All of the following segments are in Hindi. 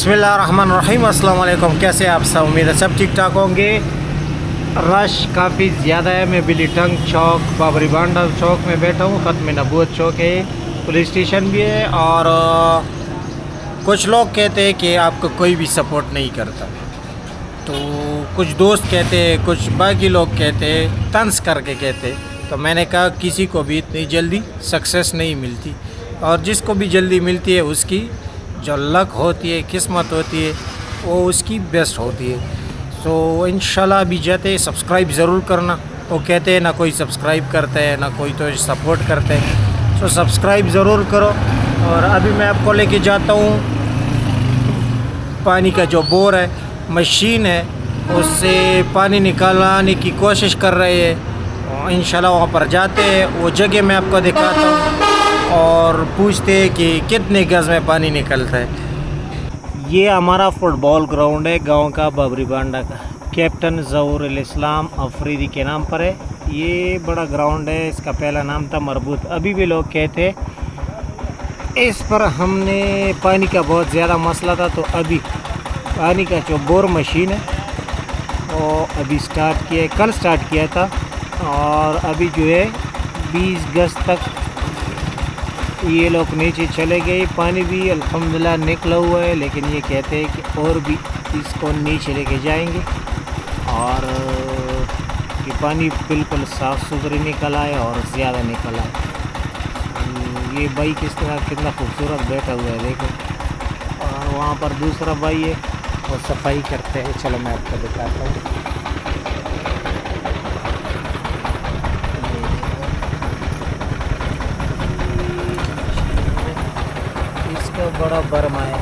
बिस्मिल्लाहिर्रहमानिर्रहीम अस्सलाम वालेकुम। कैसे आप सब? उम्मीद है सब ठीक ठाक होंगे। रश काफ़ी ज़्यादा है। मैं बिली टंग चौक बाबरी बांडा चौक में बैठा हूँ। ख़त्म नबूवत चौक है, पुलिस स्टेशन भी है। और कुछ लोग कहते हैं कि आपको कोई भी सपोर्ट नहीं करता, तो कुछ दोस्त कहते हैं, कुछ बाकी लोग कहते हैं, तंज करके कहते हैं। तो मैंने कहा किसी को भी इतनी जल्दी सक्सेस नहीं मिलती, और जिसको भी जल्दी मिलती है उसकी जो लक होती है, किस्मत होती है, वो उसकी बेस्ट होती है। सो इंशाल्लाह अभी जाते सब्सक्राइब ज़रूर करना। वो कहते हैं ना कोई सब्सक्राइब करते हैं ना कोई तो सपोर्ट करते हैं। सो सब्सक्राइब ज़रूर करो। और अभी मैं आपको लेके जाता हूँ, पानी का जो बोर है, मशीन है, उससे पानी निकालने की कोशिश कर रहे हैं। इंशाल्लाह वहाँ पर जाते हैं, वो जगह मैं आपको दिखाता हूँ और पूछते हैं कि कितने गज़ में पानी निकलता है। ये हमारा फुटबॉल ग्राउंड है गांव का, बाबरी बांडा का। कैप्टन ज़हूर इस्लाम अफरीदी के नाम पर है। ये बड़ा ग्राउंड है। इसका पहला नाम था मरबूत। अभी भी लोग कहते हैं इस पर हमने पानी का बहुत ज़्यादा मसला था, तो अभी पानी का जो बोर मशीन है वो अभी स्टार्ट किया है, कल स्टार्ट किया था। और अभी जो है 20 गज़ तक ये लोग नीचे चले गए। पानी भी अल्हम्दुलिल्लाह निकला हुआ है, लेकिन ये कहते हैं कि और भी इसको नीचे लेके जाएंगे। और ये पानी बिल्कुल साफ़ सुथरी निकला है और ज़्यादा निकला है। ये भाई किस तरह कितना खूबसूरत बैठा हुआ है, देखो। और वहाँ पर दूसरा भाई है, वो सफाई करते हैं। चलो मैं आपको दिखाता हूँ। इसका बड़ा बर्मा है,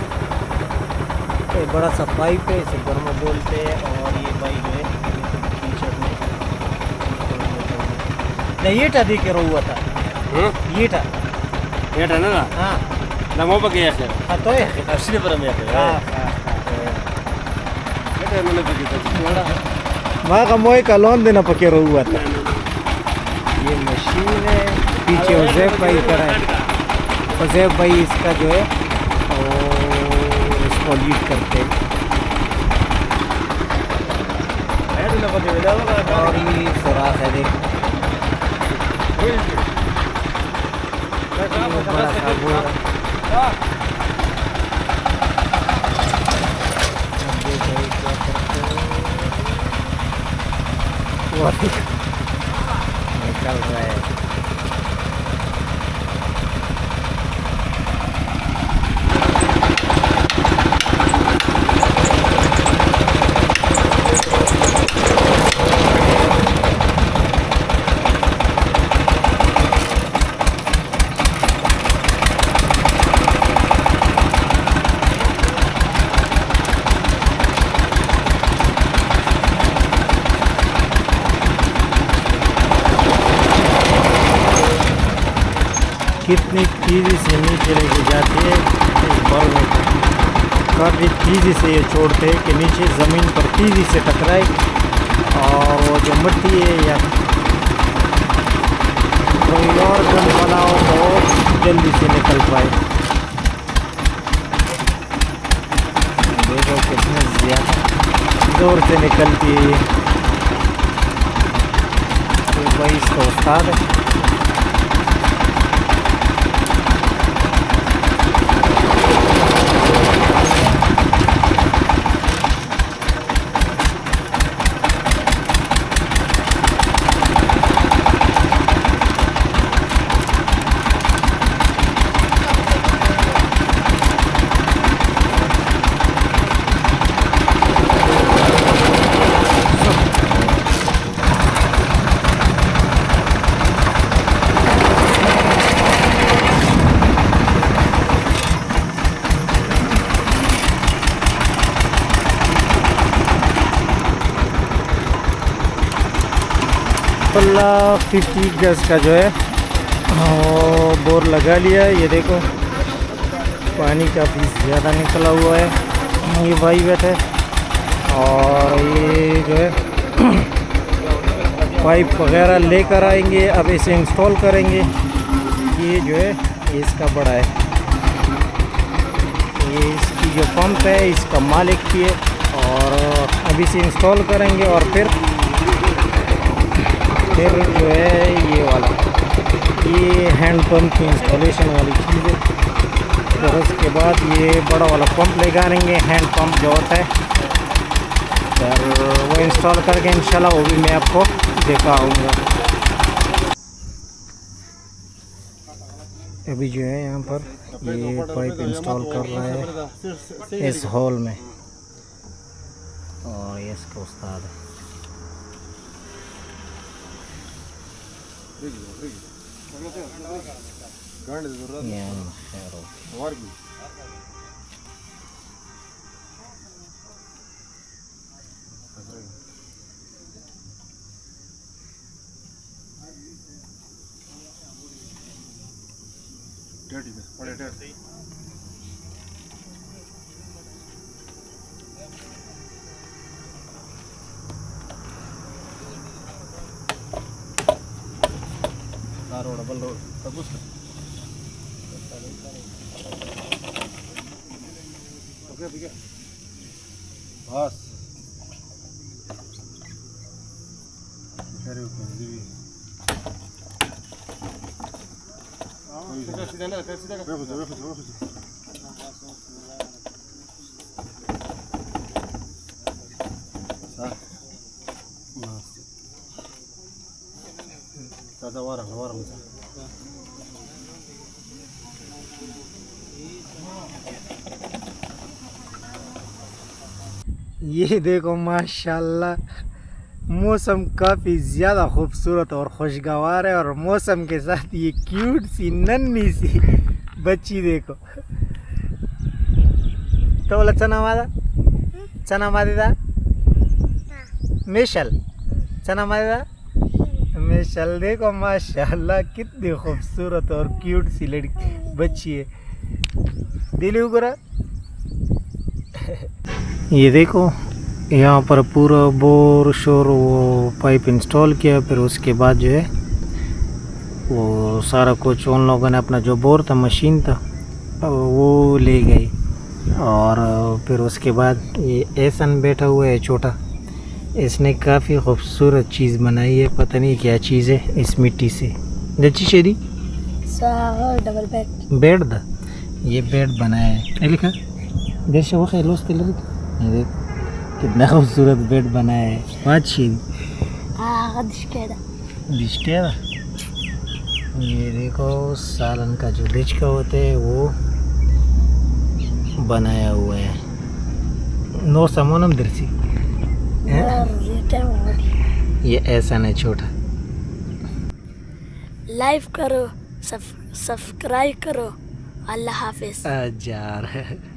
ये बड़ा सा पाइप है, इसे बर्मा बोलते हैं। और ये भाई जो है टी-शर्ट में नहीं, ये टा देखे हुआ था, ये टा ना हाँ ना mau pakai ya हाँ तो है asli pernah ya हाँ kita mana begitu मैं का मोए का लोन देना पके हुआ था। ये मशीन है, पीछे उज़ैब भाई करा है। उज़ैब भाई इसका जो है और इसको लीड करते हैं। और ये सुराख है, देखो बड़ा सा वो है। निकल रहा है। कितनी तेज़ी से नीचे लेके जाती है इस बॉल में। काफ़ी तेज़ी से ये छोड़ते हैं कि नीचे ज़मीन पर तेज़ी से टकराए, और वो जो मिट्टी है या कोई और गन बनाओ तो जल्दी से निकल पाए। देखो कितने ज़्यादा ज़ोर से निकलती है ये। तो भाई इसका उस्ताद है। पल्ला 50 गज़ का जो है वो बोर लगा लिया है। ये देखो पानी काफ़ी ज़्यादा निकला हुआ है। ये भाई बैठे और ये जो है पाइप वगैरह लेकर आएंगे, अब इसे इंस्टॉल करेंगे। ये जो है ये इसका बड़ा है, ये की जो पंप है इसका मालिक भी है, और अभी से इंस्टॉल करेंगे और फिर जो है ये वाला ये हैंड पंप की इंस्टॉलेशन वाली चीज़ है। फिर उसके बाद ये बड़ा वाला पंप लगाएंगे, हैंड पंप जो होता है, फिर वो इंस्टॉल करके इंशाल्लाह वो भी मैं आपको दिखाऊंगा। अभी जो है यहाँ पर ये पाइप इंस्टॉल कर रहा है इस हॉल में, और ये इसका उस्ताद है। डबल रोड ओके ठीक है बस ये देखो माशाल्लाह मौसम काफ़ी ज़्यादा खूबसूरत और खुशगवार है, और मौसम के साथ ये क्यूट सी नन्ही सी बच्ची देखो। तो बोला चना मादिदा मिशल चना मादिदा मिशल देखो माशाल्लाह कितनी खूबसूरत और क्यूट सी लड़की बच्ची है। दिली उगरा ये देखो यहाँ पर पूरा बोर शोर वो पाइप इंस्टॉल किया, फिर उसके बाद जो है वो सारा कुछ उन लोगों ने अपना जो बोर था मशीन था वो ले गई, और फिर उसके बाद ये एहसन बैठा हुआ है छोटा, इसने काफ़ी खूबसूरत चीज़ बनाई है, पता नहीं क्या चीज़ है इस मिट्टी से। जच्ची शेदी डबल बेड दा ये बेड बनाया है लिखा जैसे वो खेलोस देख कितना खूबसूरत बेड बनाया है। अच्छी ये देखो सालन का जो डिचका होता है वो बनाया हुआ है। नो समोनम दर्सी ये ऐसा नहीं छोटा। लाइक करो, सब्सक्राइब करो। अल्लाह हाफिज। जा रहा है।